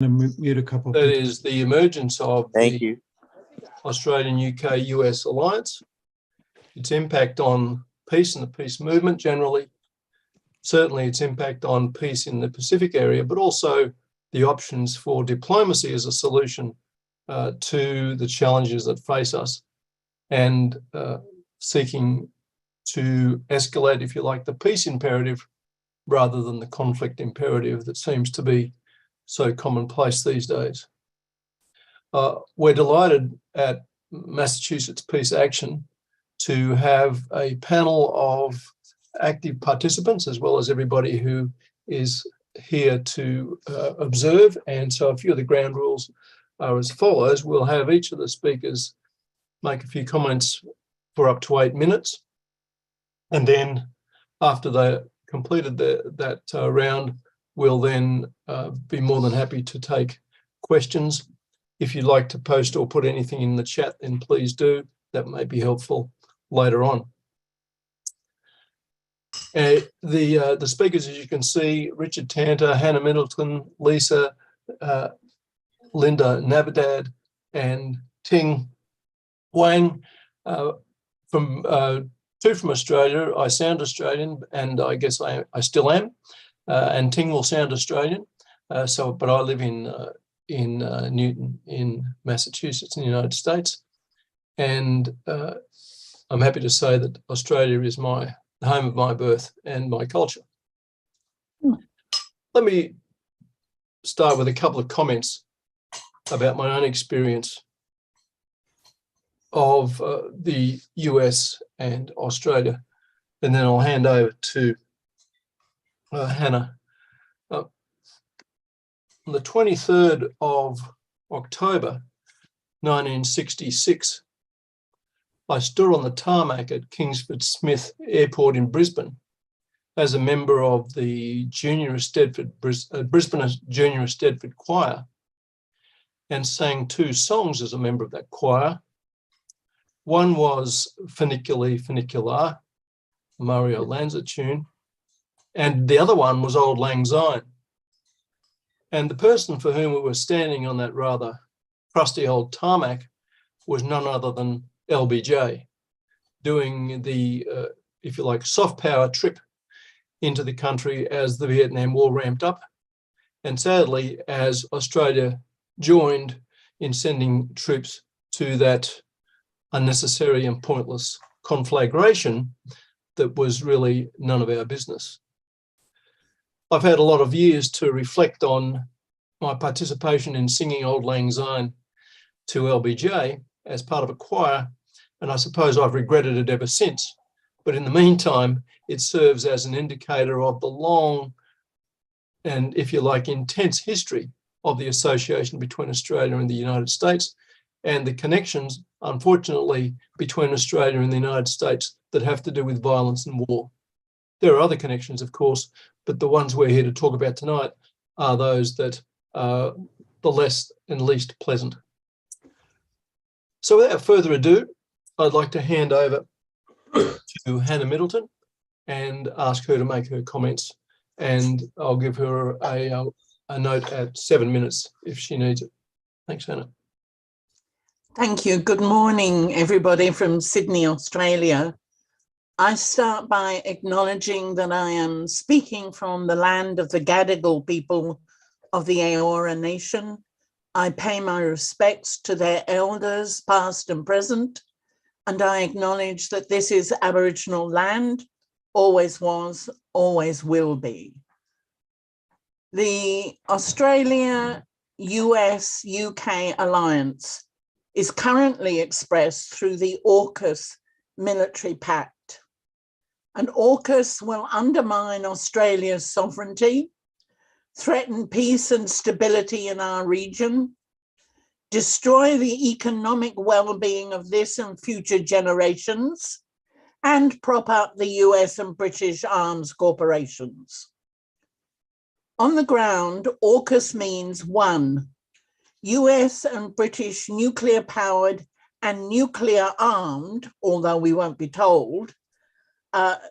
Mute a couple. That is the emergence of Thank the you. Australian-UK-US alliance, its impact on peace and the peace movement generally, certainly its impact on peace in the Pacific area, but also the options for diplomacy as a solution to the challenges that face us, and seeking to escalate, if you like, the peace imperative rather than the conflict imperative that seems to be so commonplace these days. We're delighted at Massachusetts Peace Action to have a panel of active participants, as well as everybody who is here to observe. And so a few of the ground rules are as follows. We'll have each of the speakers make a few comments for up to 8 minutes. And then after they completed that round, we'll then be more than happy to take questions. If you'd like to post or put anything in the chat, then please do. That may be helpful later on. The speakers, as you can see, Richard Tanter, Hannah Middleton, Lisa, Linda Navidad, and Ting Wang. Two from Australia. I sound Australian, and I guess I still am. And Ting will sound Australian. But I live in Newton, in Massachusetts, in the United States, and I'm happy to say that Australia is the home of my birth and my culture. Let me start with a couple of comments about my own experience of the US and Australia, and then I'll hand over to Hannah. On the 23rd of October 1966, I stood on the tarmac at Kingsford Smith Airport in Brisbane as a member of the Brisbane Junior Eisteddfod Choir, and sang 2 songs as a member of that choir. One was Funiculi Funicular, a Mario Lanza tune, and the other one was Auld Lang Syne. And the person for whom we were standing on that rather crusty old tarmac was none other than LBJ, doing the, if you like, soft power trip into the country as the Vietnam War ramped up. And sadly, as Australia joined in sending troops to that unnecessary and pointless conflagration that was really none of our business. I've had a lot of years to reflect on my participation in singing Auld Lang Syne to LBJ as part of a choir, and I suppose I've regretted it ever since. But in the meantime, it serves as an indicator of the long and, if you like, intense history of the association between Australia and the United States, and the connections, unfortunately, between Australia and the United States that have to do with violence and war. There are other connections, of course, but the ones we're here to talk about tonight are those that are the less and least pleasant. So without further ado, I'd like to hand over to Hannah Middleton and ask her to make her comments, and I'll give her a note at 7 minutes if she needs it. Thanks, Hannah. Thank you. Good morning, everybody from Sydney, Australia. I start by acknowledging that I am speaking from the land of the Gadigal people of the Eora Nation. I pay my respects to their elders, past and present, and I acknowledge that this is Aboriginal land, always was, always will be. The Australia-US-UK alliance is currently expressed through the AUKUS military pact. And AUKUS will undermine Australia's sovereignty, threaten peace and stability in our region, destroy the economic well-being of this and future generations, and prop up the US and British arms corporations. On the ground, AUKUS means 1, US and British nuclear-powered and nuclear-armed, although we won't be told,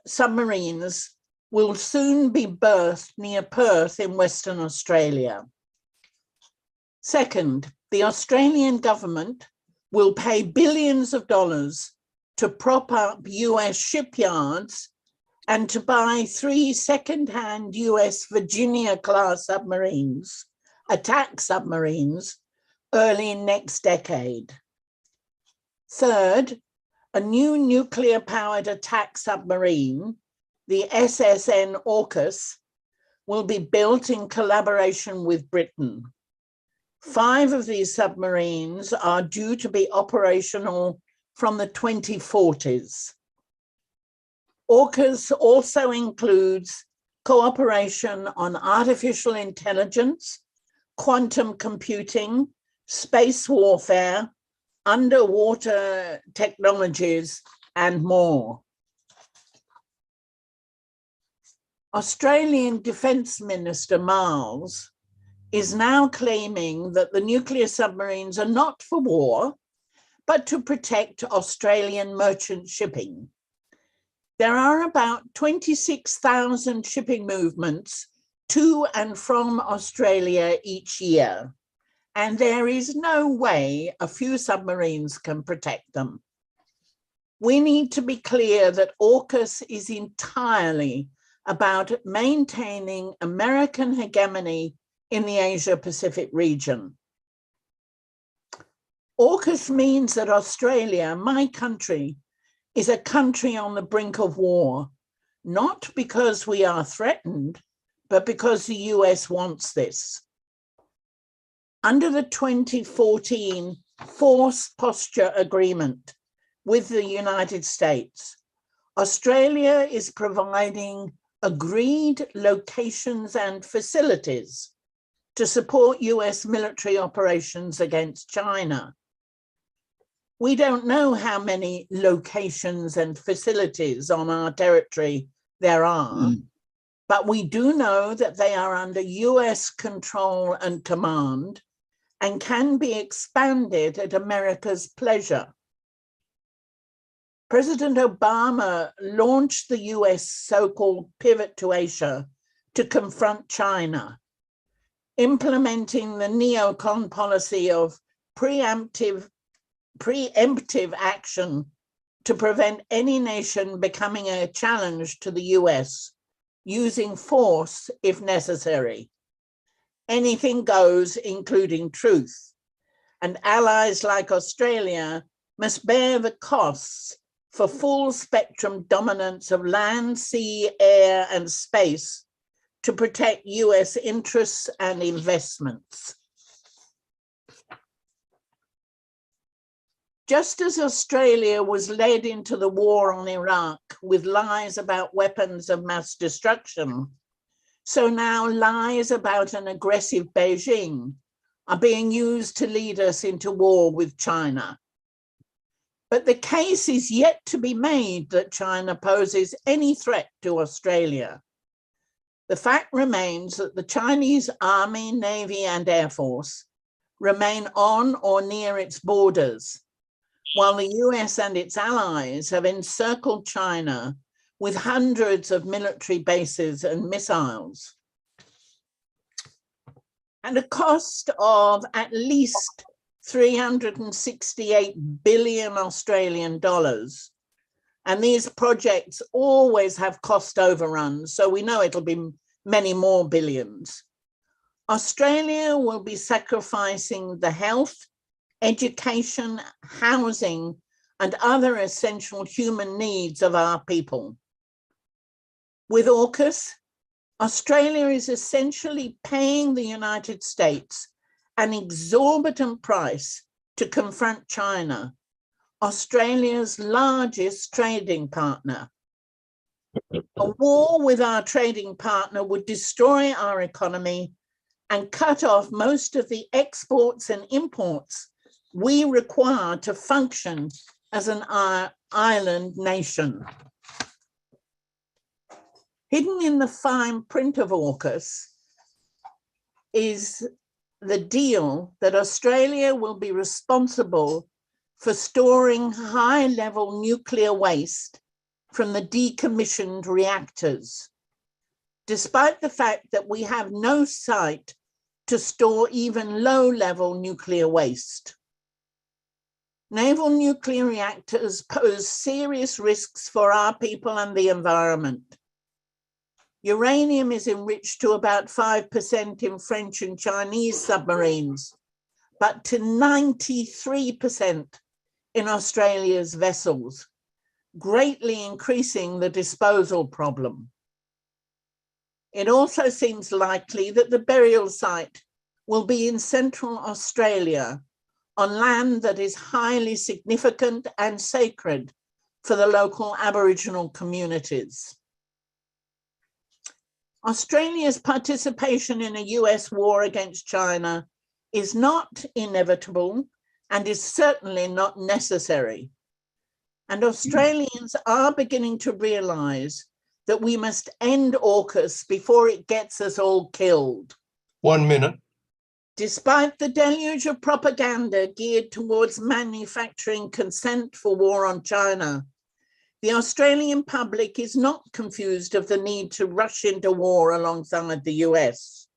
submarines will soon be berthed near Perth in Western Australia. Second, the Australian government will pay billions of dollars to prop up US shipyards and to buy 3 second-hand US Virginia-class submarines, attack submarines, early next decade. Third, a new nuclear-powered attack submarine, the SSN AUKUS, will be built in collaboration with Britain. 5 of these submarines are due to be operational from the 2040s. AUKUS also includes cooperation on artificial intelligence, quantum computing, space warfare, underwater technologies, and more. Australian Defence Minister Miles is now claiming that the nuclear submarines are not for war, but to protect Australian merchant shipping. There are about 26,000 shipping movements to and from Australia each year, and there is no way a few submarines can protect them. We need to be clear that AUKUS is entirely about maintaining American hegemony in the Asia-Pacific region. AUKUS means that Australia, my country, is a country on the brink of war, not because we are threatened, but because the US wants this. Under the 2014 Force Posture Agreement with the United States, Australia is providing agreed locations and facilities to support US military operations against China. We don't know how many locations and facilities on our territory there are, but we do know that they are under US control and command and can be expanded at America's pleasure. President Obama launched the US so-called pivot to Asia to confront China, implementing the neocon policy of preemptive action to prevent any nation becoming a challenge to the US, using force if necessary. Anything goes, including truth, and allies like Australia must bear the costs for full spectrum dominance of land, sea, air, and space to protect US interests and investments. Just as Australia was led into the war on Iraq with lies about weapons of mass destruction, so now lies about an aggressive Beijing are being used to lead us into war with China. But the case is yet to be made that China poses any threat to Australia. The fact remains that the Chinese Army, Navy, and Air Force remain on or near its borders, while the US and its allies have encircled China with hundreds of military bases and missiles. At a cost of at least 368 billion Australian dollars. And these projects always have cost overruns, so we know it'll be many more billions. Australia will be sacrificing the health, education, housing, and other essential human needs of our people. With AUKUS, Australia is essentially paying the United States an exorbitant price to confront China, Australia's largest trading partner. A war with our trading partner would destroy our economy and cut off most of the exports and imports we require to function as an island nation. Hidden in the fine print of AUKUS is the deal that Australia will be responsible for storing high-level nuclear waste from the decommissioned reactors, despite the fact that we have no site to store even low-level nuclear waste. Naval nuclear reactors pose serious risks for our people and the environment. Uranium is enriched to about 5% in French and Chinese submarines, but to 93% in Australia's vessels, greatly increasing the disposal problem. It also seems likely that the burial site will be in Central Australia, on land that is highly significant and sacred for the local Aboriginal communities. Australia's participation in a US war against China is not inevitable and is certainly not necessary. And Australians are beginning to realise that we must end AUKUS before it gets us all killed. 1 minute. Despite the deluge of propaganda geared towards manufacturing consent for war on China, the Australian public is not confused of the need to rush into war alongside the US.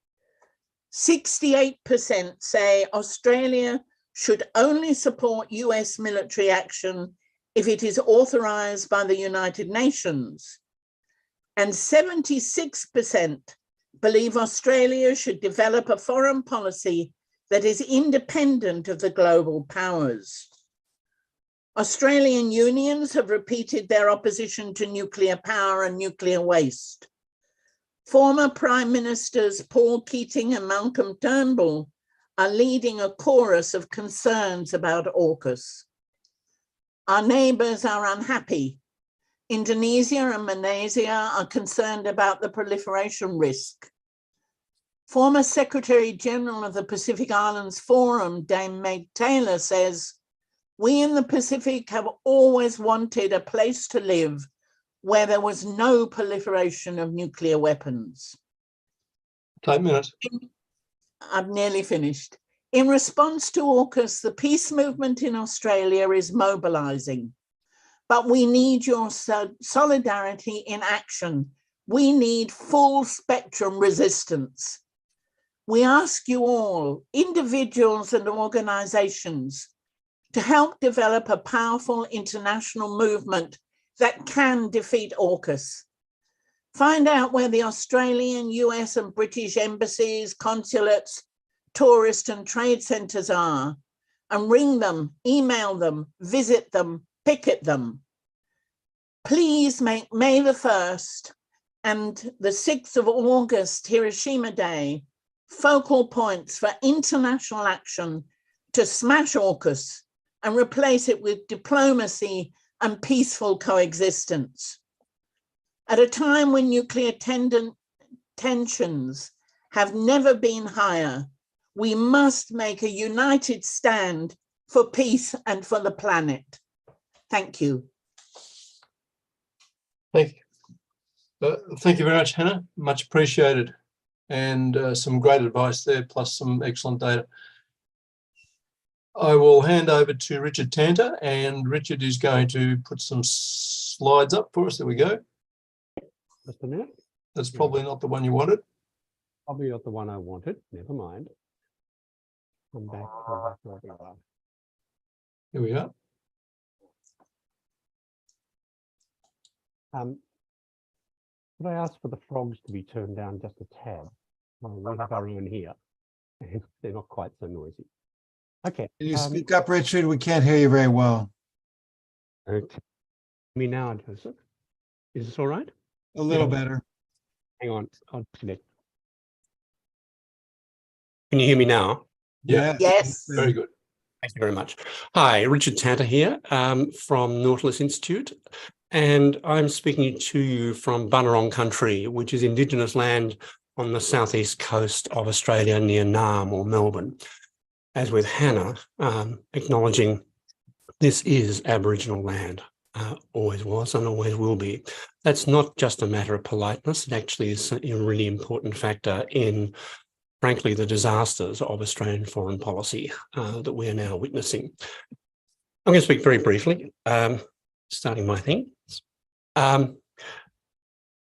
68% say Australia should only support US military action if it is authorized by the United Nations. And 76% believe Australia should develop a foreign policy that is independent of the global powers. Australian unions have repeated their opposition to nuclear power and nuclear waste. Former Prime Ministers Paul Keating and Malcolm Turnbull are leading a chorus of concerns about AUKUS. Our neighbours are unhappy. Indonesia and Malaysia are concerned about the proliferation risk. Former Secretary General of the Pacific Islands Forum, Dame Meg Taylor, says, "We in the Pacific have always wanted a place to live where there was no proliferation of nuclear weapons." 8 minutes. I've nearly finished. In response to AUKUS, the peace movement in Australia is mobilising. But we need your solidarity in action. We need full spectrum resistance. We ask you all, individuals and organisations, to help develop a powerful international movement that can defeat AUKUS. Find out where the Australian, US and British embassies, consulates, tourist and trade centres are, and ring them, email them, visit them, picket them. Please make May the 1st and the 6th of August, Hiroshima Day, focal points for international action to smash AUKUS and replace it with diplomacy and peaceful coexistence. At a time when nuclear tensions have never been higher, we must make a united stand for peace and for the planet. Thank you. Thank you very much, Hannah. Much appreciated. And some great advice there, plus some excellent data. I will hand over to Richard Tanter, and Richard is going to put some slides up for us. There we go. Just a minute. That's probably not the one you wanted. Probably not the one I wanted. Never mind. Come back to where we are. Here we are. Could I ask for the frogs to be turned down just a tad? We have our own here. They're not quite so noisy. Okay. Can you speak up, Richard? We can't hear you very well. Okay. Me now, Joseph. Is this all right? A little better. Hang on. I'll disconnect. Can you hear me now? Yeah. Yes. Very good. Thank you very much. Hi, Richard Tanter here from Nautilus Institute. And I'm speaking to you from Bunurong country, which is Indigenous land on the southeast coast of Australia near Naarm or Melbourne. As with Hannah, acknowledging this is Aboriginal land, always was and always will be. That's not just a matter of politeness. It actually is a really important factor in, frankly, the disasters of Australian foreign policy that we are now witnessing. I'm going to speak very briefly, starting my thing.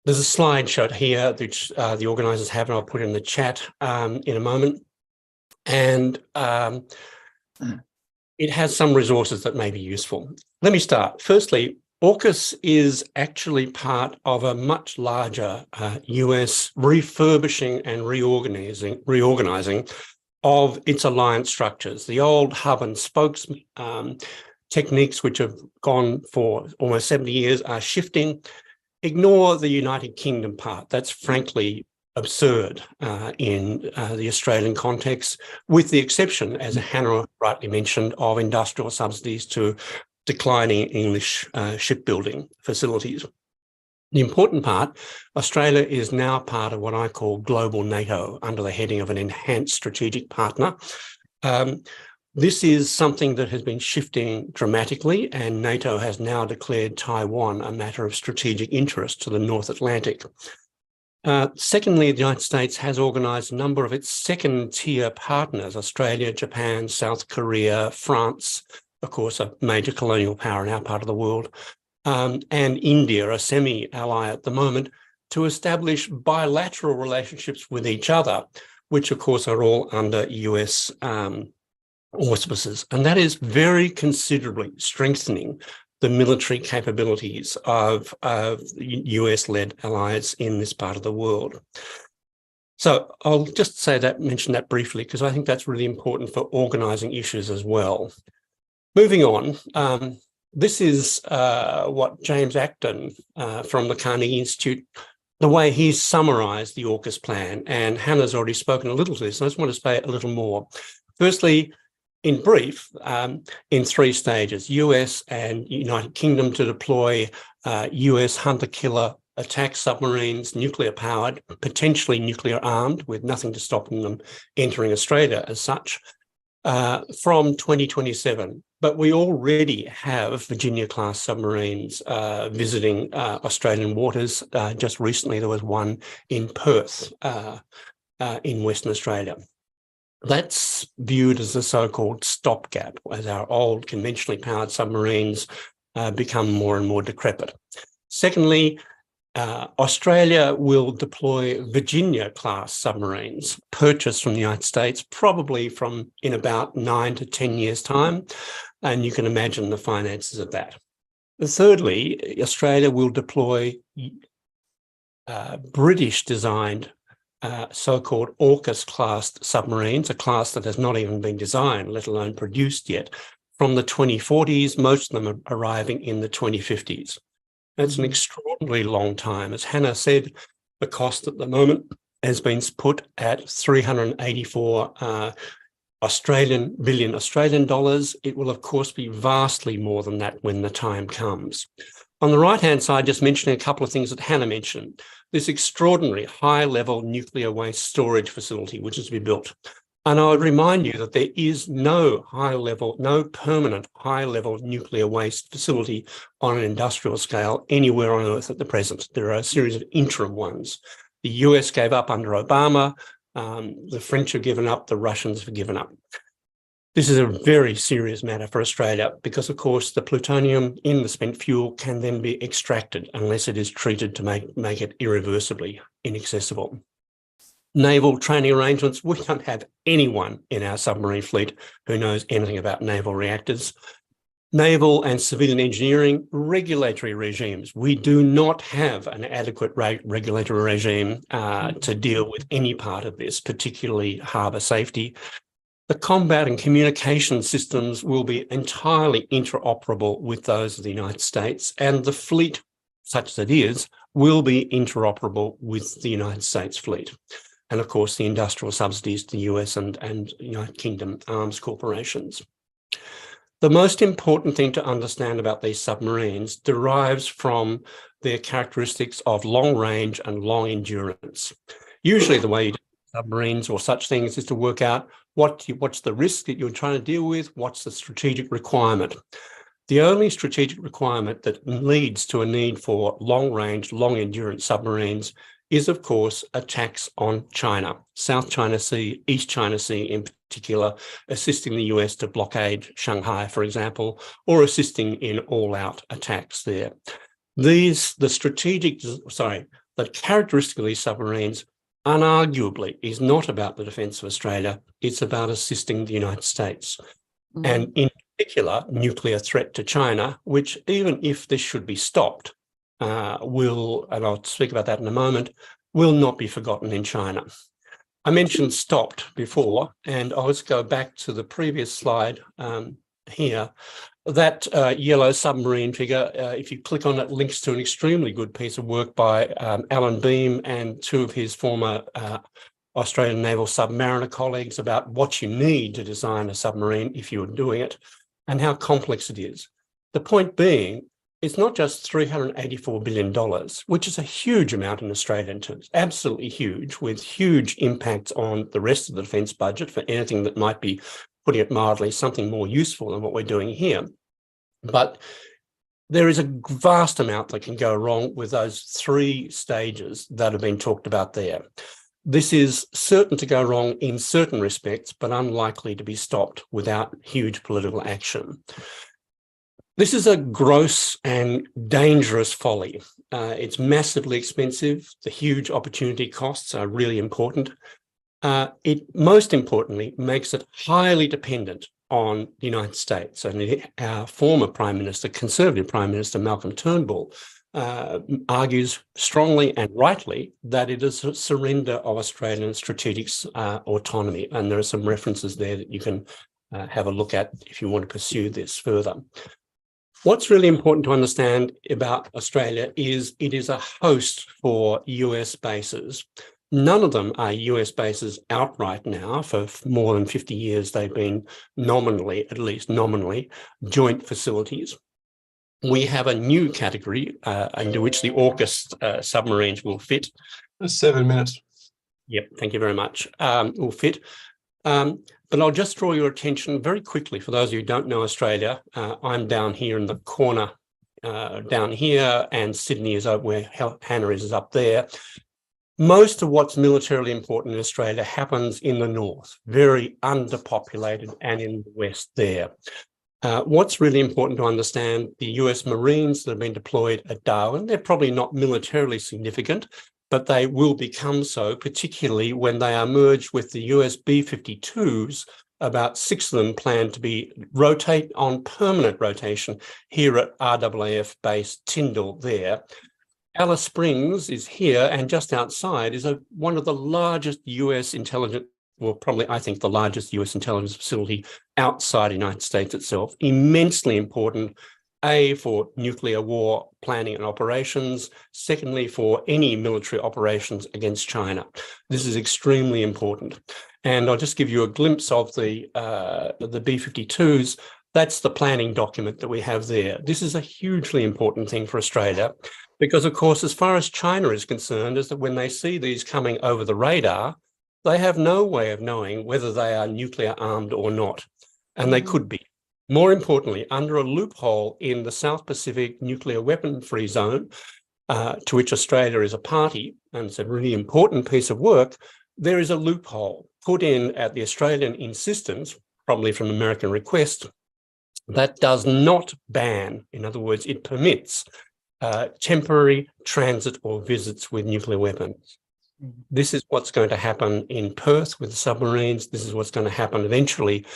There's a slide shot here which the organisers have, and I'll put in the chat in a moment. and it has some resources that may be useful. Let me start. Firstly, AUKUS is actually part of a much larger US refurbishing and reorganizing of its alliance structures. The old hub and spokes techniques, which have gone for almost 70 years, are shifting. Ignore the United Kingdom part. That's frankly absurd in the Australian context, with the exception, as Hannah rightly mentioned, of industrial subsidies to declining English shipbuilding facilities. The important part, Australia is now part of what I call global NATO under the heading of an enhanced strategic partner. This is something that has been shifting dramatically, and NATO has now declared Taiwan a matter of strategic interest to the North Atlantic. Secondly, the United States has organised a number of its second-tier partners, Australia, Japan, South Korea, France, of course, a major colonial power in our part of the world, and India, a semi-ally at the moment, to establish bilateral relationships with each other, which, of course, are all under US auspices. And that is very considerably strengthening the military capabilities of US-led allies in this part of the world. So I'll just mention that briefly, because I think that's really important for organising issues as well. Moving on, this is what James Acton from the Carnegie Institute, the way he's summarised the AUKUS plan, and Hannah's already spoken a little to this, and I just want to say a little more. Firstly, in brief, in 3 stages, US and United Kingdom to deploy US hunter-killer attack submarines, nuclear-powered, potentially nuclear-armed, with nothing to stop them entering Australia as such, from 2027. But we already have Virginia-class submarines visiting Australian waters. Just recently, there was one in Perth in Western Australia. That's viewed as a so-called stopgap, as our old conventionally powered submarines become more and more decrepit. Secondly, Australia will deploy Virginia-class submarines purchased from the United States, probably in about 9 to 10 years' time, and you can imagine the finances of that. Thirdly, Australia will deploy British-designed so-called AUKUS-class submarines, a class that has not even been designed, let alone produced yet, from the 2040s, most of them are arriving in the 2050s. That's an extraordinarily long time. As Hannah said, the cost at the moment has been put at 384 billion Australian dollars. It will, of course, be vastly more than that when the time comes. On the right-hand side, just mentioning a couple of things that Hannah mentioned. This extraordinary high-level nuclear waste storage facility, which is to be built. And I would remind you that there is no permanent high-level nuclear waste facility on an industrial scale anywhere on Earth at the present. There are a series of interim ones. The US gave up under Obama, the French have given up, the Russians have given up. This is a very serious matter for Australia because, of course, the plutonium in the spent fuel can then be extracted unless it is treated to make it irreversibly inaccessible. Naval training arrangements. We don't have anyone in our submarine fleet who knows anything about naval reactors. Naval and civilian engineering, regulatory regimes. We do not have an adequate regulatory regime to deal with any part of this, particularly harbour safety. The combat and communication systems will be entirely interoperable with those of the United States, and the fleet, such as it is, will be interoperable with the United States fleet. And of course, the industrial subsidies to the US and United Kingdom arms corporations. The most important thing to understand about these submarines derives from their characteristics of long range and long endurance. Usually the way you do submarines or such things is to work out what's the risk that you're trying to deal with, what's the strategic requirement. The only strategic requirement that leads to a need for long range, long endurance submarines is, of course, attacks on China, South China Sea, East China Sea in particular, assisting the US to blockade Shanghai, for example, or assisting in all-out attacks there. The characteristic of these submarines unarguably is not about the defence of Australia. It's about assisting the United States. And in particular, nuclear threat to China, which even if this should be stopped, will, and I'll speak about that in a moment, will not be forgotten in China. I mentioned stopped before, and I'll just go back to the previous slide here. That yellow submarine figure, if you click on it, links to an extremely good piece of work by Alan Beam and two of his former Australian Naval Submariner colleagues about what you need to design a submarine if you're doing it and how complex it is. The point being, it's not just $384 billion, which is a huge amount in Australian terms, absolutely huge, with huge impacts on the rest of the defence budget for anything that might be, putting it mildly, something more useful than what we're doing here. But there is a vast amount that can go wrong with those three stages that have been talked about there. This is certain to go wrong in certain respects, but unlikely to be stopped without huge political action. This is a gross and dangerous folly. It's massively expensive. The huge opportunity costs are really important. It most importantly makes it highly dependent on the United States. And our former Prime Minister, Conservative Prime Minister Malcolm Turnbull, argues strongly and rightly that it is a surrender of Australian strategic autonomy. And there are some references there that you can have a look at if you want to pursue this further. What's really important to understand about Australia is it is a host for US bases. None of them are US bases outright now. For more than 50 years, they've been nominally, at least nominally, joint facilities. We have a new category into which the AUKUS submarines will fit. 7 minutes. Yep, thank you very much. Will fit. But I'll just draw your attention very quickly, for those of you who don't know Australia, I'm down here in the corner down here, and Sydney is up where Hannah is up there. Most of what's militarily important in Australia happens in the north, very underpopulated, and in the west there. What's really important to understand, the US Marines that have been deployed at Darwin, they're probably not militarily significant, but they will become so, particularly when they are merged with the US B-52s. About 6 of them planned to be on permanent rotation here at RAAF base Tyndall there. Alice Springs is here, and just outside is one of the largest US intelligence, well, probably I think the largest US intelligence facility outside the United States itself. Immensely important, A, for nuclear war planning and operations, secondly, for any military operations against China. This is extremely important. And I'll just give you a glimpse of the B-52s. That's the planning document that we have there. This is a hugely important thing for Australia because, of course, as far as China is concerned, is that when they see these coming over the radar, they have no way of knowing whether they are nuclear armed or not, and they could be. More importantly, under a loophole in the South Pacific nuclear weapon-free zone, to which Australia is a party, and it's a really important piece of work, there is a loophole put in at the Australian insistence, probably from American request, that does not ban, in other words, it permits temporary transit or visits with nuclear weapons. This is what's going to happen in Perth with the submarines. This is what's going to happen eventually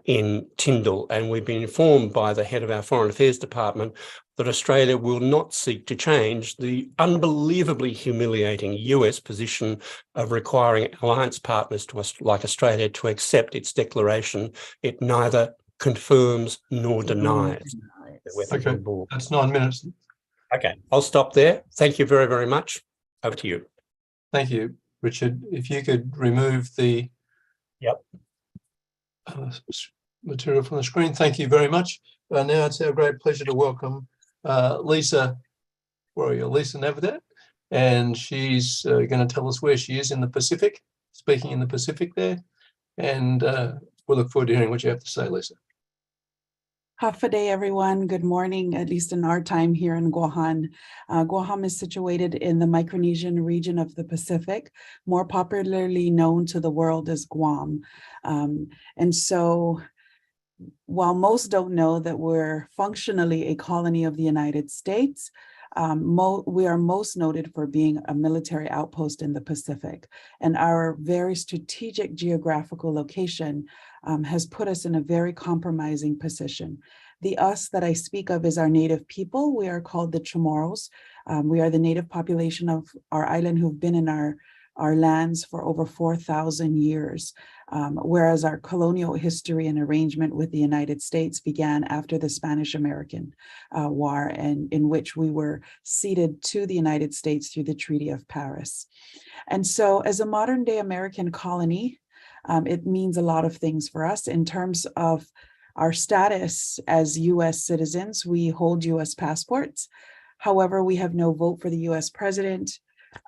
in Tyndall. And we've been informed by the head of our Foreign Affairs Department that Australia will not seek to change the unbelievably humiliating US position of requiring alliance partners to us, like Australia, to accept its declaration. It neither confirms nor denies the weapons on board. That's 9 minutes. Okay, I'll stop there. Thank you very, very much. Over to you. Thank you, Richard. If you could remove the material from the screen. Thank you very much. Now it's our great pleasure to welcome Lisa, where are you? Lisa Navidad, and she's going to tell us where she is in the Pacific, speaking in the Pacific there, and we'll look forward to hearing what you have to say, Lisa. Hafa day, everyone. Good morning, at least in our time here in Guam. Guam is situated in the Micronesian region of the Pacific, more popularly known to the world as Guam. And so while most don't know that we're functionally a colony of the United States, We are most noted for being a military outpost in the Pacific, and our very strategic geographical location has put us in a very compromising position. The us that I speak of is our native people. We are called the Chamorros. We are the native population of our island who've been in our lands for over 4,000 years, whereas our colonial history and arrangement with the United States began after the Spanish-American War, and in which we were ceded to the United States through the Treaty of Paris. And so as a modern day American colony, it means a lot of things for us in terms of our status as U.S. citizens. We hold U.S. passports. However, we have no vote for the U.S. president,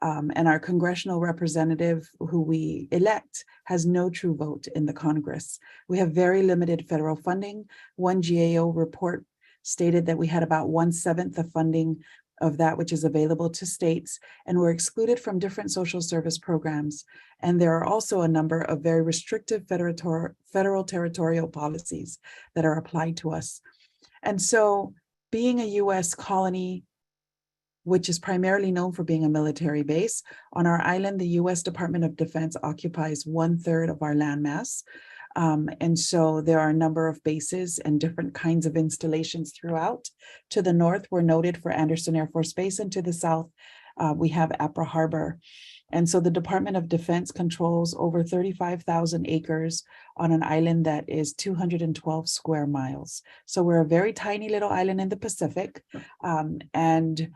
and our congressional representative who we elect has no true vote in the Congress. We have very limited federal funding. One GAO report stated that we had about 1/7 of funding of that which is available to states, and we're excluded from different social service programs. And there are also a number of very restrictive federal territorial policies that are applied to us. And so being a US colony, which is primarily known for being a military base, on our island, the US Department of Defense occupies 1/3 of our landmass. And so there are a number of bases and different kinds of installations throughout. To the north, we're noted for Anderson Air Force Base, and to the south, we have Apra Harbor. And so the Department of Defense controls over 35,000 acres on an island that is 212 square miles. So we're a very tiny little island in the Pacific, and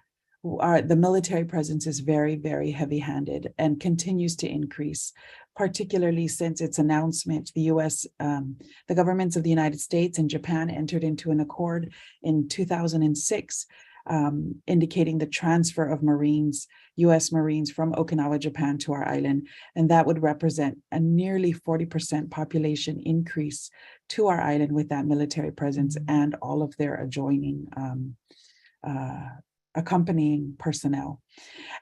the military presence is very, very heavy-handed and continues to increase, particularly since its announcement. The governments of the United States and Japan entered into an accord in 2006, indicating the transfer of U.S. Marines from Okinawa, Japan to our island. And that would represent a nearly 40% population increase to our island with that military presence and all of their adjoining accompanying personnel.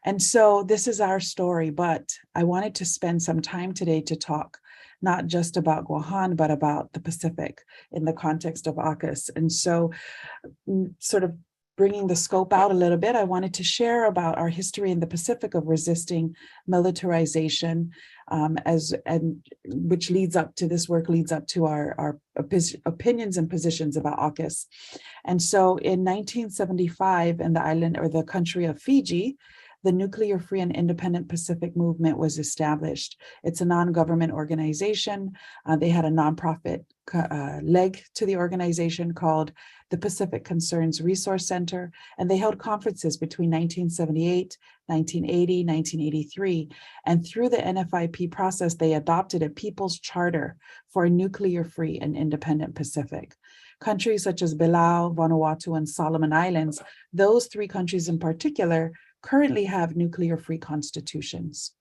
And so this is our story, but I wanted to spend some time today to talk not just about Guahan, but about the Pacific in the context of AUKUS. And so sort of bringing the scope out a little bit, I wanted to share about our history in the Pacific of resisting militarization, which leads up to this work, leads up to our opinions and positions about AUKUS. And so in 1975, in the island or the country of Fiji, the Nuclear Free and Independent Pacific Movement was established. It's a non-government organization. They had a nonprofit leg to the organization called the Pacific Concerns Resource Center, and they held conferences between 1978, 1980, 1983, and through the NFIP process, they adopted a People's Charter for a nuclear-free and independent Pacific. Countries such as Belau, Vanuatu, and Solomon Islands, those three countries in particular, currently have nuclear-free constitutions.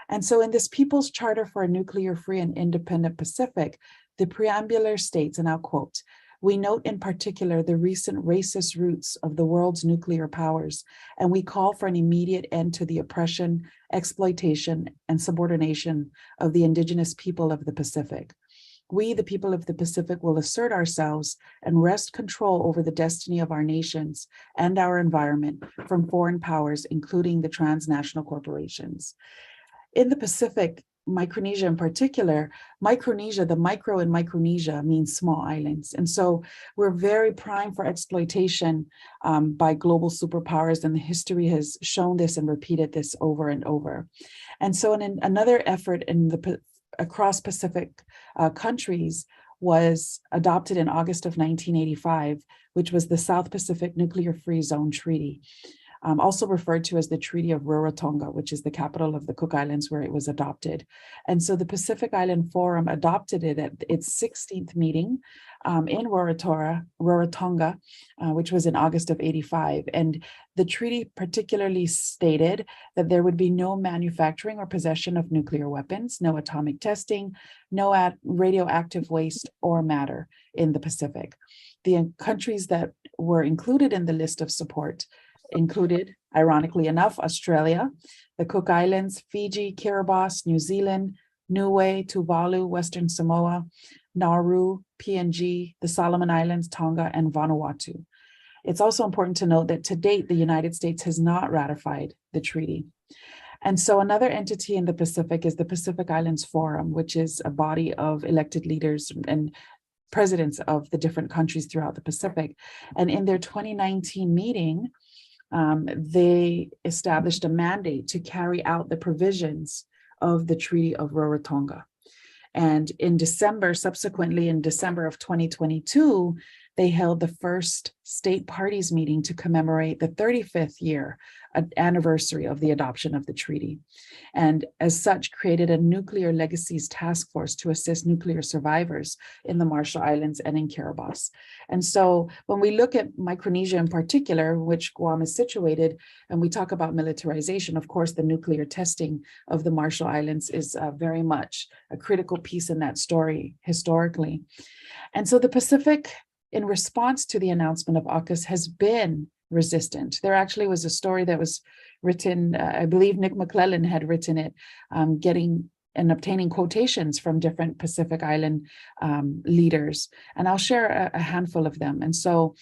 And so in this People's Charter for a Nuclear-Free and Independent Pacific, the preambular states, and I'll quote, "We note in particular the recent racist roots of the world's nuclear powers, and we call for an immediate end to the oppression, exploitation, and subordination of the indigenous people of the Pacific. We, the people of the Pacific, will assert ourselves and wrest control over the destiny of our nations and our environment from foreign powers, including the transnational corporations." In the Pacific, Micronesia in particular, Micronesia, the micro in Micronesia means small islands. And so we're very prime for exploitation by global superpowers, and the history has shown this and repeated this over and over. And so in another effort across Pacific countries was adopted in August of 1985, which was the South Pacific Nuclear Free Zone Treaty, also referred to as the Treaty of Rarotonga, which is the capital of the Cook Islands where it was adopted. And so the Pacific Island Forum adopted it at its 16th meeting in Rarotonga, which was in August of 85. And the treaty particularly stated that there would be no manufacturing or possession of nuclear weapons, no atomic testing, no radioactive waste or matter in the Pacific. The countries that were included in the list of support included, ironically enough, Australia, the Cook Islands, Fiji, Kiribati, New Zealand, Niue, Tuvalu, Western Samoa, Nauru, PNG, the Solomon Islands, Tonga, and Vanuatu. It's also important to note that to date, the United States has not ratified the treaty. And so another entity in the Pacific is the Pacific Islands Forum, which is a body of elected leaders and presidents of the different countries throughout the Pacific. And in their 2019 meeting, they established a mandate to carry out the provisions of the Treaty of Rarotonga. And in December, subsequently in December of 2022, they held the first state parties meeting to commemorate the 35th year anniversary of the adoption of the treaty. And as such, created a nuclear legacies task force to assist nuclear survivors in the Marshall Islands and in Kiribati. And so when we look at Micronesia in particular, which Guam is situated, and we talk about militarization, of course, the nuclear testing of the Marshall Islands is very much a critical piece in that story historically. And so the Pacific, in response to the announcement of AUKUS, has been resistant. There actually was a story that was written, I believe Nick McClellan had written it, getting and obtaining quotations from different Pacific Island leaders. And I'll share a handful of them. And so,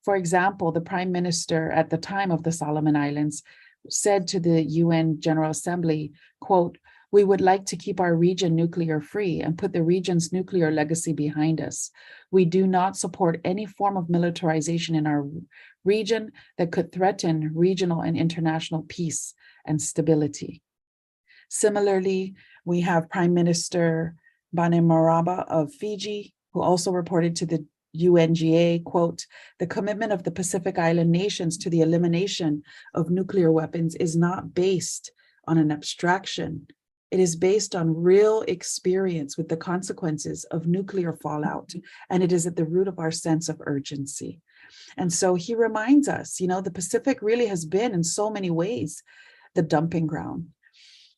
for example, the Prime Minister at the time of the Solomon Islands said to the UN General Assembly, quote, "We would like to keep our region nuclear free and put the region's nuclear legacy behind us. We do not support any form of militarization in our region that could threaten regional and international peace and stability." Similarly, we have Prime Minister Bainimarama of Fiji, who also reported to the UNGA, quote, "The commitment of the Pacific Island nations to the elimination of nuclear weapons is not based on an abstraction. It is based on real experience with the consequences of nuclear fallout, and it is at the root of our sense of urgency." And so he reminds us, you know, the Pacific really has been in so many ways the dumping ground.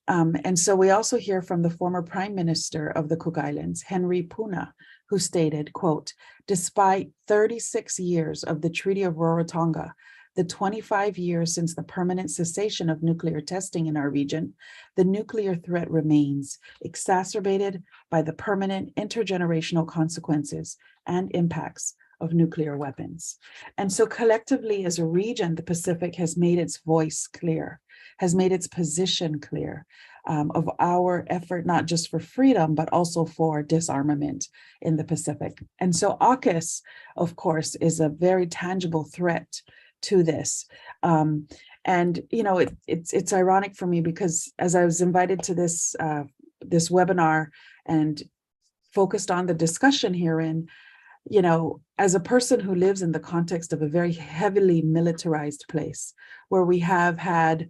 And so we also hear from the former Prime Minister of the Cook Islands, Henry Puna, who stated, quote, "Despite 36 years of the Treaty of Rarotonga, the 25 years since the permanent cessation of nuclear testing in our region, the nuclear threat remains, exacerbated by the permanent intergenerational consequences and impacts of nuclear weapons." And so collectively as a region, the Pacific has made its voice clear, has made its position clear of our effort, not just for freedom, but also for disarmament in the Pacific. And so AUKUS, of course, is a very tangible threat to this. And, you know, it's ironic for me because as I was invited to this, this webinar and focused on the discussion herein, you know, as a person who lives in the context of a very heavily militarized place where we have had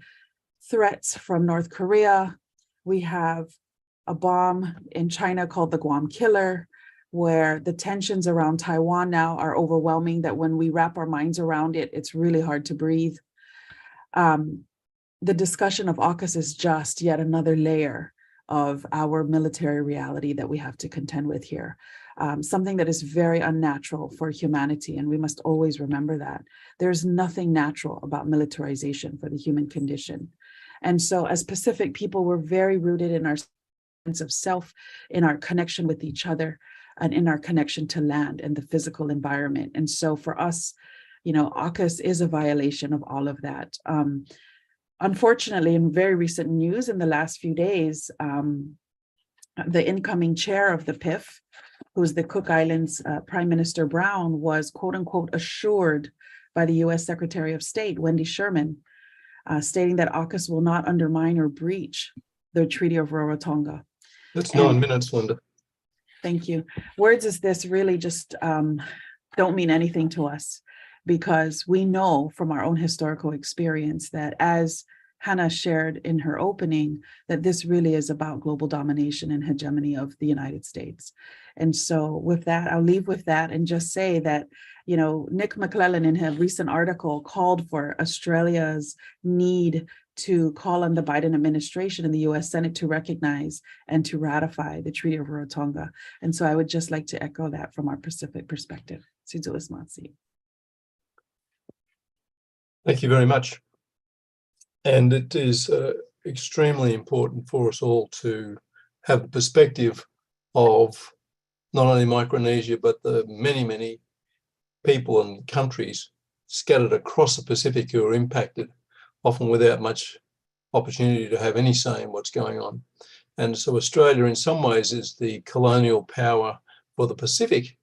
threats from North Korea, we have a bomb in China called the Guam Killer, where the tensions around Taiwan now are overwhelming, that when we wrap our minds around it, it's really hard to breathe. The discussion of AUKUS is just yet another layer of our military reality that we have to contend with here. Something that is very unnatural for humanity, and we must always remember that. There's nothing natural about militarization for the human condition. And so as Pacific people, we're very rooted in our sense of self, in our connection with each other, and in our connection to land and the physical environment. And so for us, you know, AUKUS is a violation of all of that. Unfortunately, in very recent news in the last few days, the incoming chair of the PIF, who's the Cook Islands Prime Minister Brown, was quote unquote assured by the U.S. Secretary of State, Wendy Sherman, stating that AUKUS will not undermine or breach the Treaty of Rarotonga. That's 9 minutes, Linda. Thank you. Words as this really just don't mean anything to us, because we know from our own historical experience that, as Hannah shared in her opening, that this really is about global domination and hegemony of the United States. And so with that, I'll leave with that and just say that, you know, Nick McClellan in a recent article called for Australia's need to call on the Biden administration and the U.S. Senate to recognize and to ratify the Treaty of Rarotonga. And so I would just like to echo that from our Pacific perspective. Thank you very much. And it is extremely important for us all to have the perspective of not only Micronesia, but the many, many people and countries scattered across the Pacific who are impacted, often without much opportunity to have any say in what's going on. And so Australia in some ways is the colonial power for the Pacific,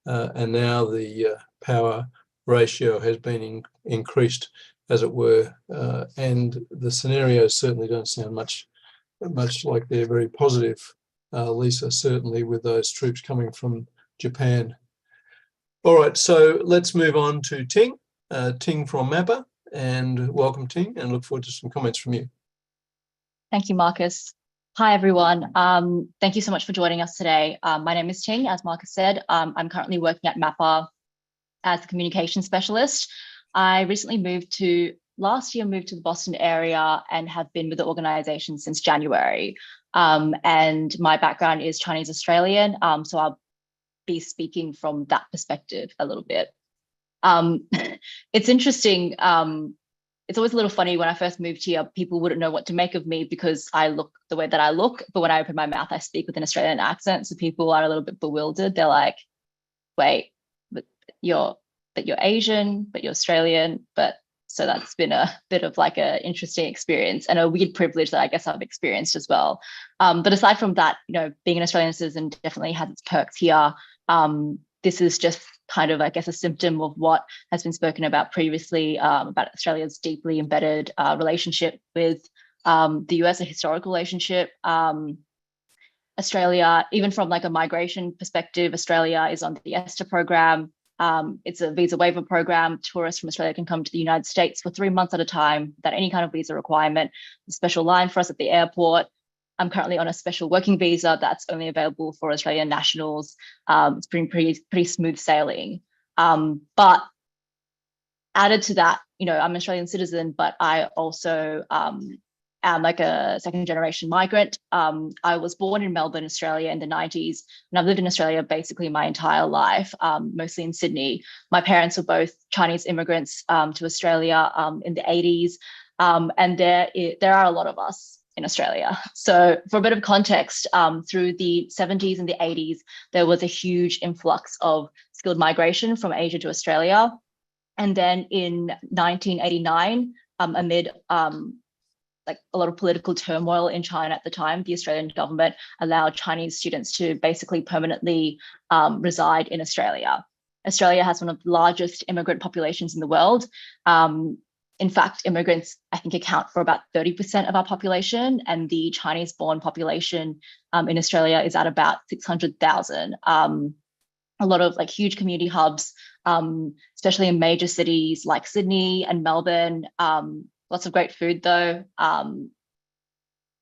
and now the power ratio has been increased, as it were, and the scenarios certainly don't sound much like they're very positive, Lisa, certainly with those troops coming from Japan. All right, so let's move on to Ting, Ting from MAPA, and welcome Ting, and look forward to some comments from you. Thank you, Marcus. Hi, everyone. Thank you so much for joining us today. My name is Ting, as Marcus said. I'm currently working at MAPA as a communication specialist. I recently last year moved to the Boston area and have been with the organization since January. And my background is Chinese Australian, so I'll be speaking from that perspective a little bit. It's interesting. It's always a little funny when I first moved here, people wouldn't know what to make of me because I look the way that I look. But when I open my mouth, I speak with an Australian accent. So people are a little bit bewildered. They're like, wait, but you're Asian, but you're Australian. But so that's been a bit of like an interesting experience and a weird privilege that I guess I've experienced as well. But aside from that, being an Australian citizen definitely has its perks here. This is just kind of, I guess, a symptom of what has been spoken about previously about Australia's deeply embedded relationship with the US, a historical relationship. Australia, even from like a migration perspective, Australia is on the ESTA program. It's a visa waiver program. Tourists from Australia can come to the United States for 3 months at a time without any kind of visa requirement. A special line for us at the airport. I'm currently on a special working visa that's only available for Australian nationals. It's pretty smooth sailing. But added to that, I'm an Australian citizen, but I also am like a second generation migrant. I was born in Melbourne, Australia in the 90s, and I've lived in Australia basically my entire life, mostly in Sydney. My parents were both Chinese immigrants to Australia in the 80s, and there are a lot of us in Australia. So for a bit of context, through the 70s and the 80s, there was a huge influx of skilled migration from Asia to Australia. And then in 1989, amid like a lot of political turmoil in China at the time, the Australian government allowed Chinese students to basically permanently reside in Australia. Australia has one of the largest immigrant populations in the world. In fact, immigrants, I think, account for about 30% of our population, and the Chinese-born population in Australia is at about 600,000. A lot of like huge community hubs, especially in major cities like Sydney and Melbourne. Lots of great food, though.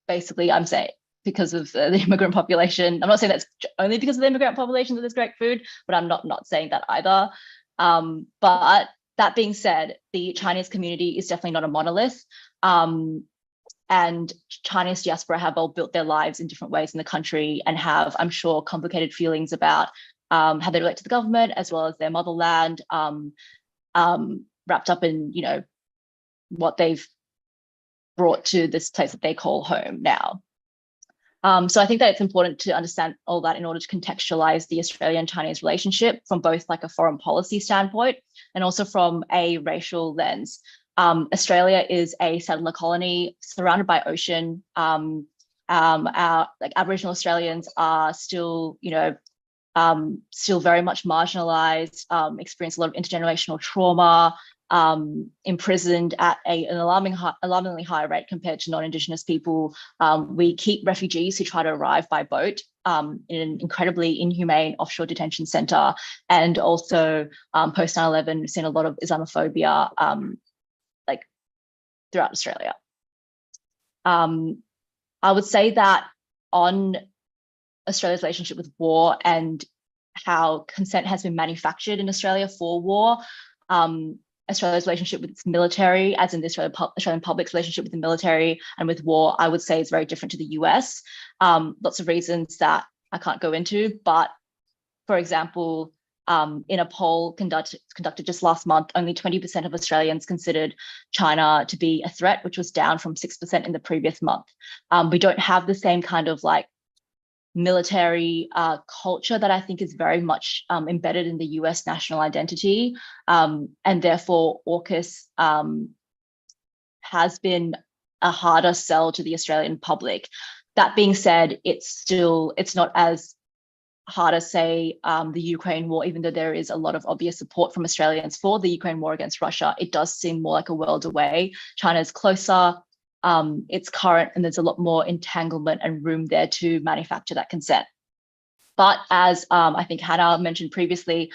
Basically, I'm saying because of the immigrant population. I'm not saying that's only because of the immigrant population that there's great food, but I'm not saying that either. But that being said, the Chinese community is definitely not a monolith. And Chinese diaspora have all built their lives in different ways in the country and have, I'm sure, complicated feelings about how they relate to the government as well as their motherland, wrapped up in, what they've brought to this place that they call home now. So I think that it's important to understand all that in order to contextualize the Australian-Chinese relationship from both like a foreign policy standpoint and also from a racial lens. Australia is a settler colony surrounded by ocean. Our like Aboriginal Australians are still, still very much marginalized, experience a lot of intergenerational trauma, imprisoned at an alarmingly high rate compared to non-Indigenous people. We keep refugees who try to arrive by boat in an incredibly inhumane offshore detention center. And also post 9/11, we've seen a lot of Islamophobia like throughout Australia. I would say that on Australia's relationship with war and how consent has been manufactured in Australia for war, Australia's relationship with its military, as in the Australian public's relationship with the military and with war, I would say is very different to the US. Lots of reasons that I can't go into, but for example, in a poll conducted just last month, only 20% of Australians considered China to be a threat, which was down from 6% in the previous month. We don't have the same kind of like military culture that I think is very much embedded in the US national identity. And therefore AUKUS has been a harder sell to the Australian public. That being said, it's not as hard as say the Ukraine war, even though there is a lot of obvious support from Australians for the Ukraine war against Russia. It does seem more like a world away. China is closer, it's current, and there's a lot more entanglement and room there to manufacture that consent. But as I think Hannah mentioned previously,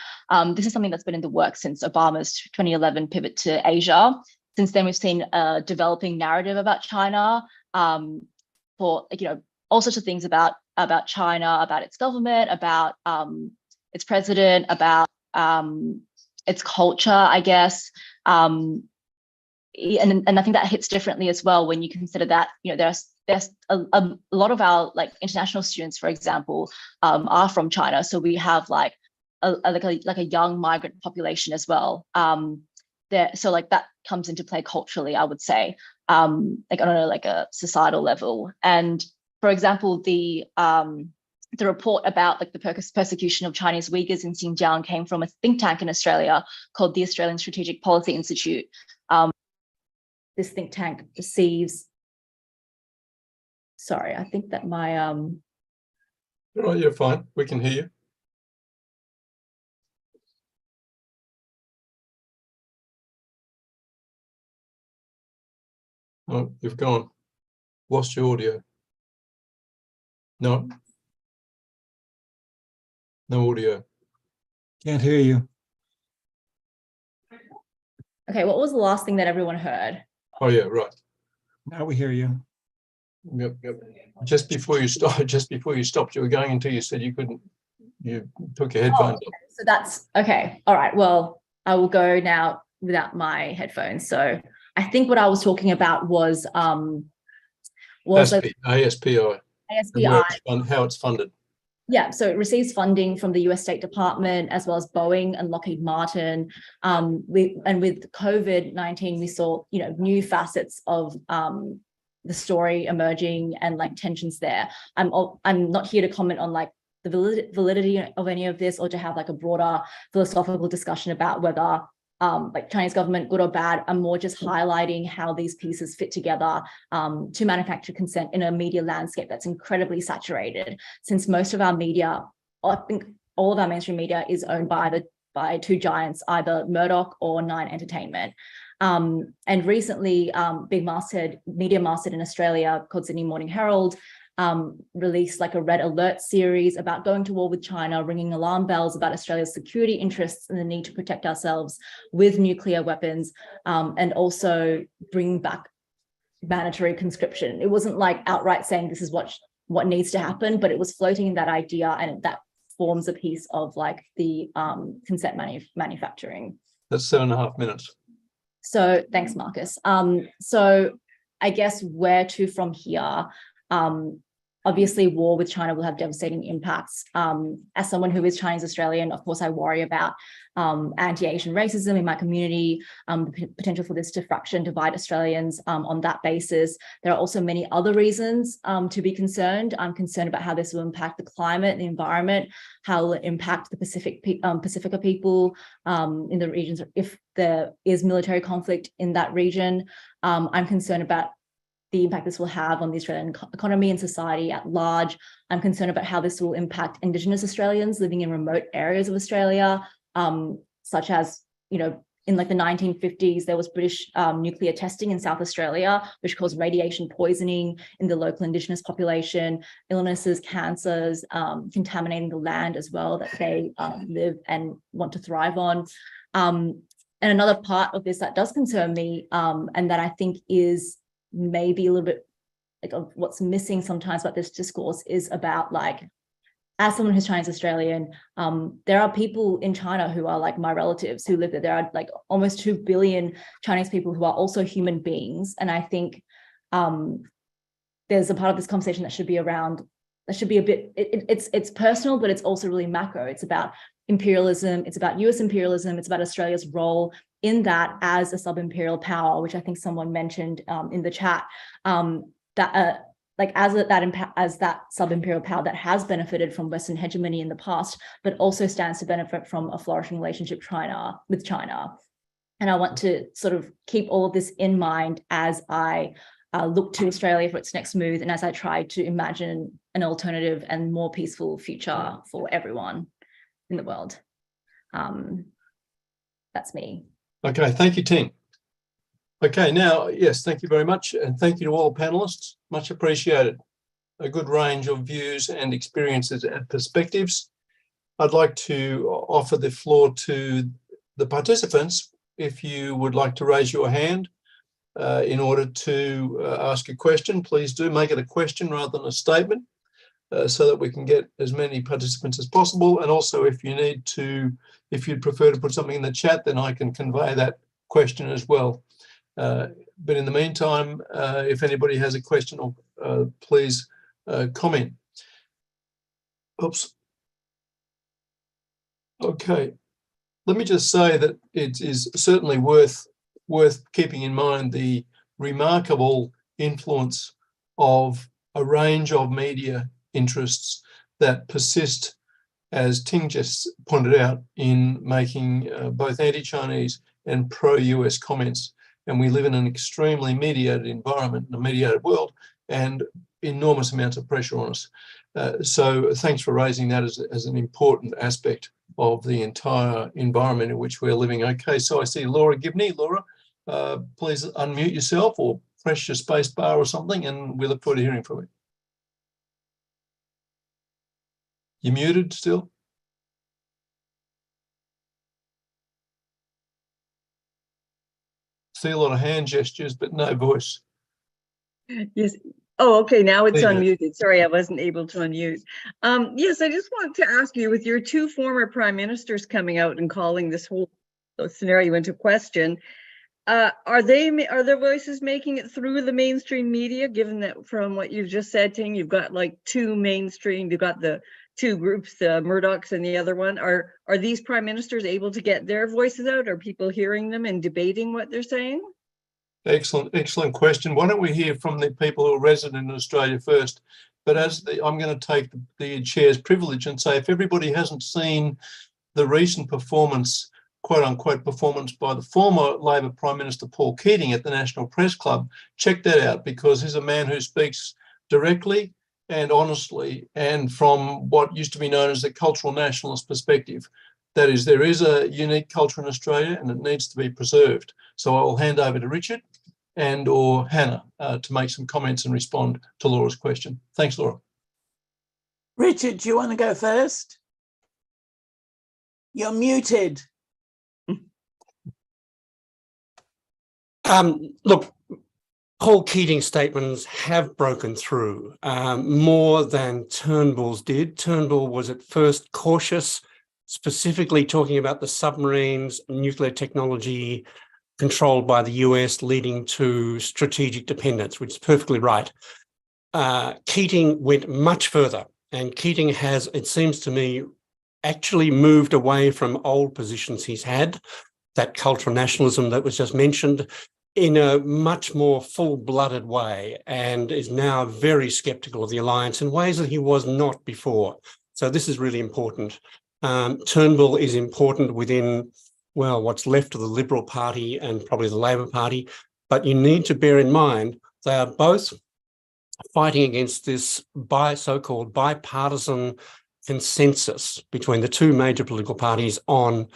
this is something that's been in the works since Obama's 2011 pivot to Asia. Since then, we've seen a developing narrative about China for all sorts of things about China, about its government, about its president, about its culture, I guess. And I think that hits differently as well when you consider that there's a lot of our international students, for example, are from China. So we have a young migrant population as well. So that comes into play culturally, I would say, on a societal level. And for example, the report about the persecution of Chinese Uyghurs in Xinjiang came from a think tank in Australia called the Australian Strategic Policy Institute. This think tank receives, sorry, I think that my Oh, you're fine. We can hear you. Oh, you've gone. Lost your audio. No. No audio. Can't hear you. okay, what was the last thing that everyone heard? Oh yeah, right. Now we hear you. Yep. Just before you stopped, you were going until you said you couldn't. You took your headphones off. So that's okay. All right. Well, I will go now without my headphones. So I think what I was talking about was ASPI. ASPI. How it's funded. Yeah, so it receives funding from the US State Department as well as Boeing and Lockheed Martin. And with COVID-19, we saw new facets of the story emerging and tensions there. I'm not here to comment on the validity of any of this or to have a broader philosophical discussion about whether Chinese government, good or bad. I'm more just highlighting how these pieces fit together to manufacture consent in a media landscape that's incredibly saturated. Since most of our media, I think all of our mainstream media is owned by two giants, either Murdoch or Nine Entertainment. And recently, big media masthead in Australia called Sydney Morning Herald released a red alert series about going to war with China, ringing alarm bells about Australia's security interests and the need to protect ourselves with nuclear weapons, and also bring back mandatory conscription. It wasn't outright saying this is what needs to happen, but it was floating in that idea, and that forms a piece of the consent manufacturing. That's 7.5 minutes. So thanks, Marcus. So I guess where to from here? Obviously, war with China will have devastating impacts. As someone who is Chinese Australian, of course, I worry about anti-Asian racism in my community, the potential for this to fracture and divide Australians on that basis. There are also many other reasons to be concerned. I'm concerned about how this will impact the climate, the environment, how it will impact the Pacifica people in the regions if there is military conflict in that region. I'm concerned about the impact this will have on the Australian economy and society at large. I'm concerned about how this will impact Indigenous Australians living in remote areas of Australia, such as, in the 1950s, there was British nuclear testing in South Australia, which caused radiation poisoning in the local Indigenous population, illnesses, cancers, contaminating the land as well that they live and want to thrive on. And another part of this that does concern me, and that I think is maybe a little bit of what's missing sometimes about this discourse, is about as someone who's Chinese Australian, there are people in China who are my relatives who live there. There are almost 2 billion Chinese people who are also human beings. And I think there's a part of this conversation that should be around, that should be a bit, it's personal, but it's also really macro. It's about imperialism, it's about US imperialism, it's about Australia's role in that as a sub-imperial power, which I think someone mentioned in the chat, that like as that sub-imperial power that has benefited from Western hegemony in the past, but also stands to benefit from a flourishing relationship with China. And I want to sort of keep all of this in mind as I look to Australia for its next move, and as I try to imagine an alternative and more peaceful future for everyone in the world. That's me. Okay, thank you, Ting. Okay, now, yes, thank you very much. And thank you to all panelists. Much appreciated. A good range of views and experiences and perspectives. I'd like to offer the floor to the participants. If you would like to raise your hand in order to ask a question, please do make it a question rather than a statement so that we can get as many participants as possible. And also if you'd prefer to put something in the chat, then I can convey that question as well. But in the meantime, if anybody has a question, please comment. Oops. Okay. Let me just say that it is certainly worth keeping in mind the remarkable influence of a range of media interests that persist, as Ting just pointed out, in making both anti-Chinese and pro-US comments. And we live in an extremely mediated environment, in a mediated world, and enormous amounts of pressure on us. So thanks for raising that as an important aspect of the entire environment in which we're living. Okay, so I see Laura Gibney. Laura, please unmute yourself or press your space bar or something, and we look forward to hearing from you. You muted still? See a lot of hand gestures, but no voice. Yes. Oh, okay. Now it's There you unmuted. Sorry, I wasn't able to unmute. Yes, I just want to ask you, with your two former prime ministers coming out and calling this whole scenario into question, are their voices making it through the mainstream media? Given that from what you've just said, Ting, you've got like two mainstream, you've got the two groups, the Murdochs and the other one. Are these prime ministers able to get their voices out? Are people hearing them and debating what they're saying? Excellent question. Why don't we hear from the people who are resident in Australia first? But I'm going to take the chair's privilege and say, if everybody hasn't seen the recent performance, quote unquote performance, by the former Labor Prime Minister Paul Keating at the National Press Club, check that out, because he's a man who speaks directly and honestly, and from what used to be known as the cultural nationalist perspective. That is, there is a unique culture in Australia and it needs to be preserved. So I'll hand over to Richard and or Hannah to make some comments and respond to Laura's question. Thanks, Laura. Richard, do you want to go first? You're muted. Look, Paul Keating's statements have broken through more than Turnbull's did. Turnbull was at first cautious, specifically talking about the submarines, nuclear technology controlled by the US leading to strategic dependence, which is perfectly right. Keating went much further, and Keating has, it seems to me, actually moved away from old positions he's had, that cultural nationalism that was just mentioned, in a much more full-blooded way, and is now very sceptical of the alliance in ways that he was not before. So this is really important. Turnbull is important within, well, what's left of the Liberal Party and probably the Labor Party, but you need to bear in mind they are both fighting against this so-called bipartisan consensus between the two major political parties on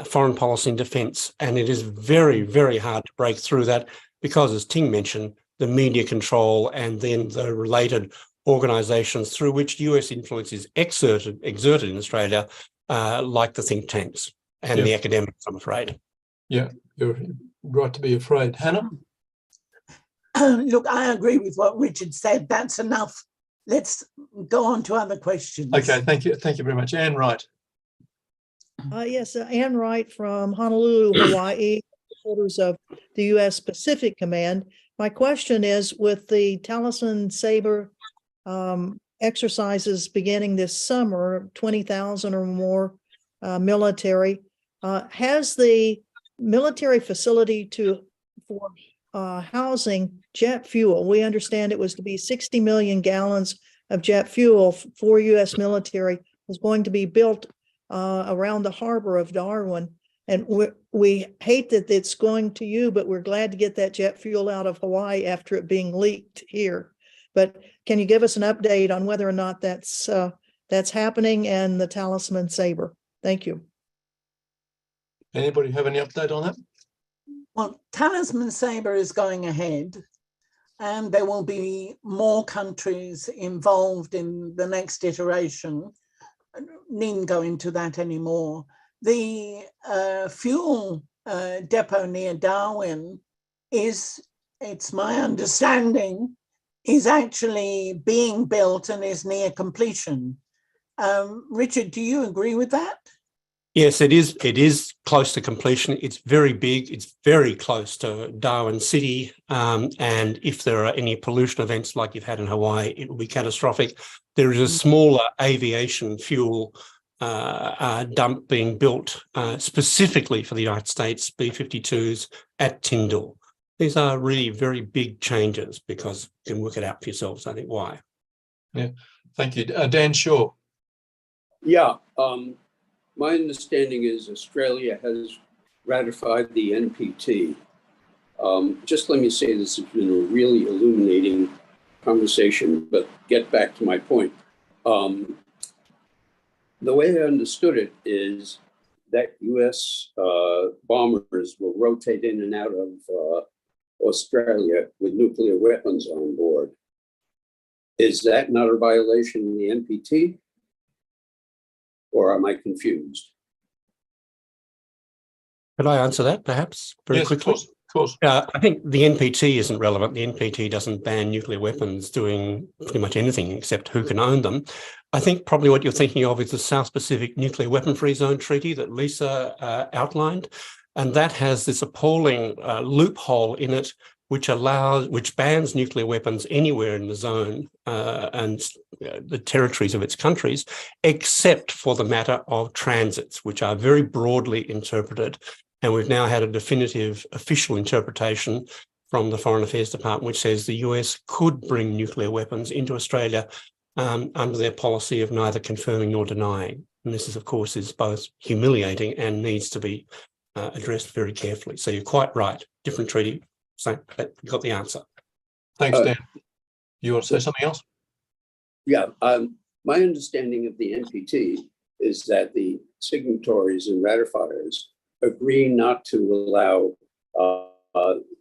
foreign policy and defence. And it is very, very hard to break through that because, as Ting mentioned, the media control and then the related organisations through which US influence is exerted in Australia, like the think tanks and the academics, I'm afraid. Yeah, you're right to be afraid. Hannah? Look, I agree with what Richard said. That's enough. Let's go on to other questions. Okay, thank you. Thank you very much. Anne Wright. Yes, Anne Wright from Honolulu, Hawaii, supporters of the U.S. Pacific Command. My question is, with the Taliesin Sabre exercises beginning this summer, 20,000 or more military, has the military facility for housing jet fuel. We understand it was to be 60 million gallons of jet fuel for U.S. military was going to be built around the harbor of Darwin. And we hate that it's going to you, but we're glad to get that jet fuel out of Hawaii after it being leaked here. But can you give us an update on whether or not that's happening and the Talisman Sabre? Thank you. Anybody have any update on that? Well, Talisman Sabre is going ahead, and there will be more countries involved in the next iteration. I needn't go into that anymore. The fuel depot near Darwin it's my understanding, is actually being built and is near completion. Richard, do you agree with that? Yes, it is. It is close to completion. It's very big. It's very close to Darwin City. And if there are any pollution events like you've had in Hawaii, it will be catastrophic. There is a smaller aviation fuel dump being built specifically for the United States, B-52s at Tyndall. These are really very big changes because you can work it out for yourselves, I think, why. Yeah, thank you. Dan Shaw. Yeah, my understanding is Australia has ratified the NPT. Just let me say this has been a really illuminating conversation, but get back to my point. The way I understood it is that U.S. bombers will rotate in and out of Australia with nuclear weapons on board. Is that not a violation of the NPT? Or am I confused? Could I answer that perhaps very quickly? Of course. I think the NPT isn't relevant. The NPT doesn't ban nuclear weapons doing pretty much anything except who can own them. I think probably what you're thinking of is the South Pacific Nuclear Weapon-Free Zone Treaty that Lisa outlined. And that has this appalling loophole in it which bans nuclear weapons anywhere in the zone and the territories of its countries, except for the matter of transits, which are very broadly interpreted. And we've now had a definitive official interpretation from the Foreign Affairs Department, which says the US could bring nuclear weapons into Australia under their policy of neither confirming nor denying. And this is, of course, is both humiliating and needs to be addressed very carefully. So you're quite right, different treaty. So you got the answer. Thanks, Dan. You want to say something else? Yeah, my understanding of the NPT is that the signatories and ratifiers agree not to allow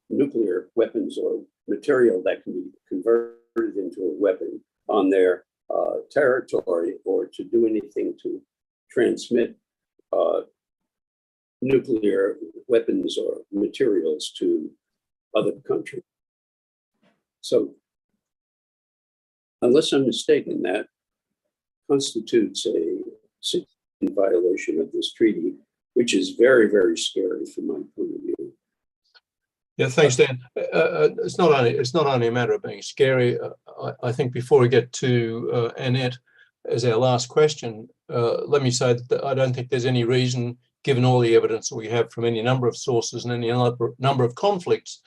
nuclear weapons or material that can be converted into a weapon on their territory or to do anything to transmit nuclear weapons or materials to other countries. So, unless I'm mistaken, that constitutes a significant violation of this treaty, which is very, very scary from my point of view. Yeah, thanks, Dan. It's not only a matter of being scary. I think before we get to Annette as our last question, let me say that I don't think there's any reason, given all the evidence that we have from any number of sources and any number of conflicts,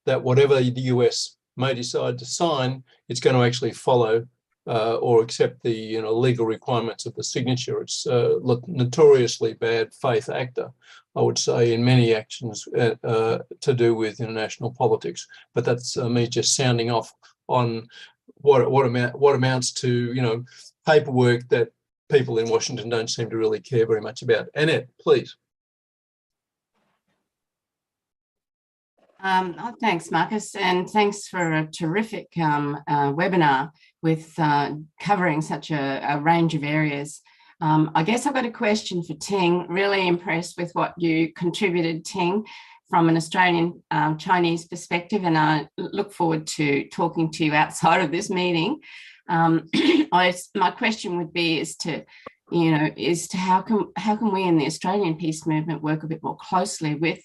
that whatever the US may decide to sign, it's going to actually follow or accept the legal requirements of the signature. It's notoriously bad faith actor, I would say, in many actions to do with international politics. But that's me just sounding off on what amounts to paperwork that people in Washington don't seem to really care very much about. Annette, please. Thanks, Marcus, and thanks for a terrific webinar with covering such a range of areas. I guess I've got a question for Ting. Really impressed with what you contributed, Ting, from an Australian Chinese perspective, and I look forward to talking to you outside of this meeting. My question would be as to how can we in the Australian peace movement work a bit more closely with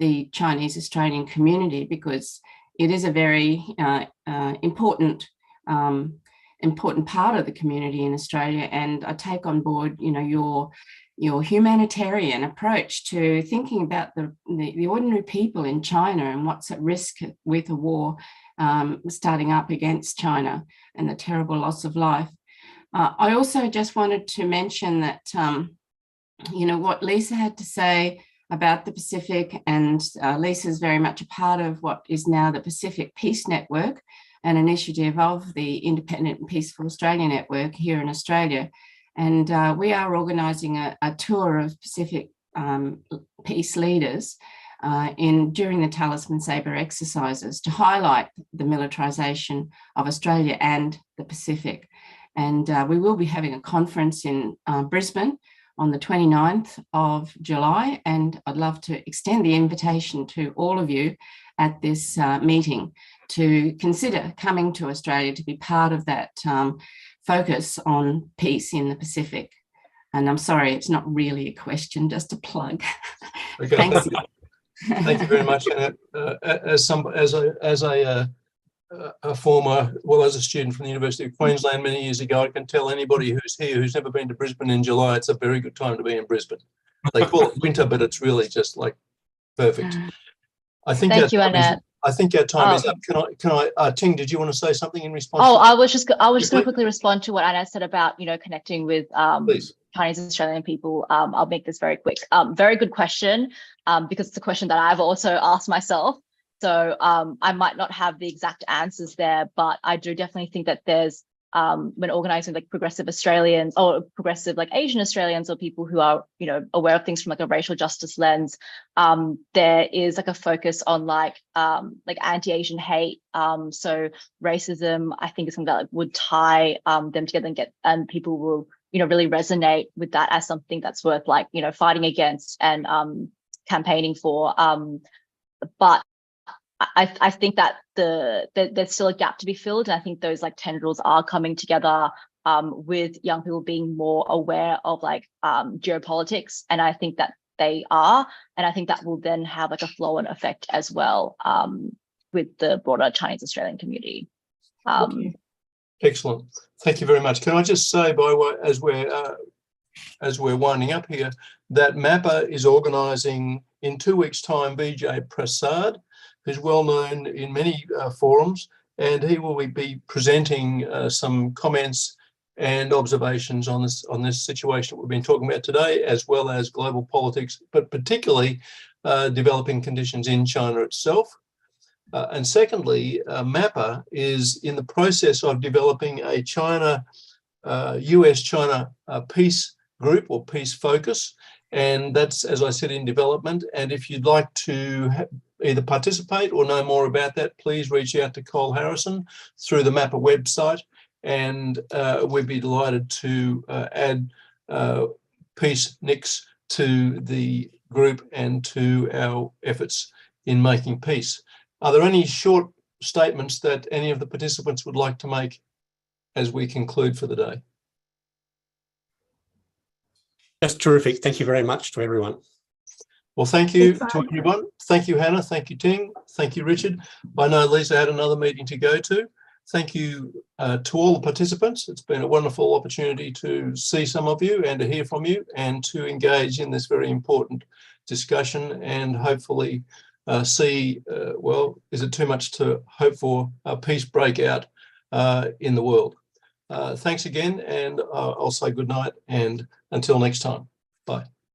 the Chinese Australian community, because it is a very important part of the community in Australia. And I take on board, your your humanitarian approach to thinking about the ordinary people in China and what's at risk with a war starting up against China and the terrible loss of life. I also just wanted to mention that, what Lisa had to say about the Pacific, and Lisa is very much a part of what is now the Pacific Peace Network, an initiative of the Independent and Peaceful Australia Network here in Australia. And we are organising a tour of Pacific peace leaders during the Talisman Sabre exercises to highlight the militarisation of Australia and the Pacific. And we will be having a conference in Brisbane on the 29th of July, and I'd love to extend the invitation to all of you at this meeting to consider coming to Australia to be part of that focus on peace in the Pacific. And I'm sorry, it's not really a question, just a plug. Okay. Thanks. Thank you very much. And as a former, as a student from the University of Queensland many years ago, I can tell anybody who's here who's never been to Brisbane in July, it's a very good time to be in Brisbane. They call it winter, but it's really just like perfect. I think Thank you, Annette. I think our time is up. Can I, Ting, did you want to say something in response? Oh, I was just going to quickly respond to what Annette said about, connecting with Chinese Australian people. I'll make this very quick. Very good question, because it's a question that I've also asked myself. So I might not have the exact answers there, but I do definitely think that there's, when organising like progressive Australians or progressive like Asian Australians or people who are, aware of things from like a racial justice lens, there is like a focus on like anti-Asian hate. So racism, I think, is something that would tie them together and people will, really resonate with that as something that's worth fighting against and campaigning for. But I think that there's still a gap to be filled, and I think those tendrils are coming together with young people being more aware of geopolitics, and I think that they are, and I think that will then have a flow-on effect as well with the broader Chinese Australian community. Excellent, thank you very much. Can I just say, by way, as we're winding up here, that MAPA is organising in 2 weeks' time Vijay Prasad, who's well known in many forums, and he will be presenting some comments and observations on this situation that we've been talking about today, as well as global politics, but particularly developing conditions in China itself. And secondly, MAPA is in the process of developing a U.S China peace group or peace focus, and that's, as I said, in development. And if you'd like to either participate or know more about that, please reach out to Cole Harrison through the MAPA website, and we'd be delighted to add Peace Nix to the group and to our efforts in making peace. Are there any short statements that any of the participants would like to make as we conclude for the day? That's terrific. Thank you very much to everyone. Well, thank you to everyone. Thank you, Hannah. Thank you, Ting. Thank you, Richard. I know Lisa had another meeting to go to. Thank you to all the participants. It's been a wonderful opportunity to see some of you and to hear from you and to engage in this very important discussion and hopefully see, is it too much to hope for a peace breakout in the world? Thanks again, and I'll say good night and until next time. Bye.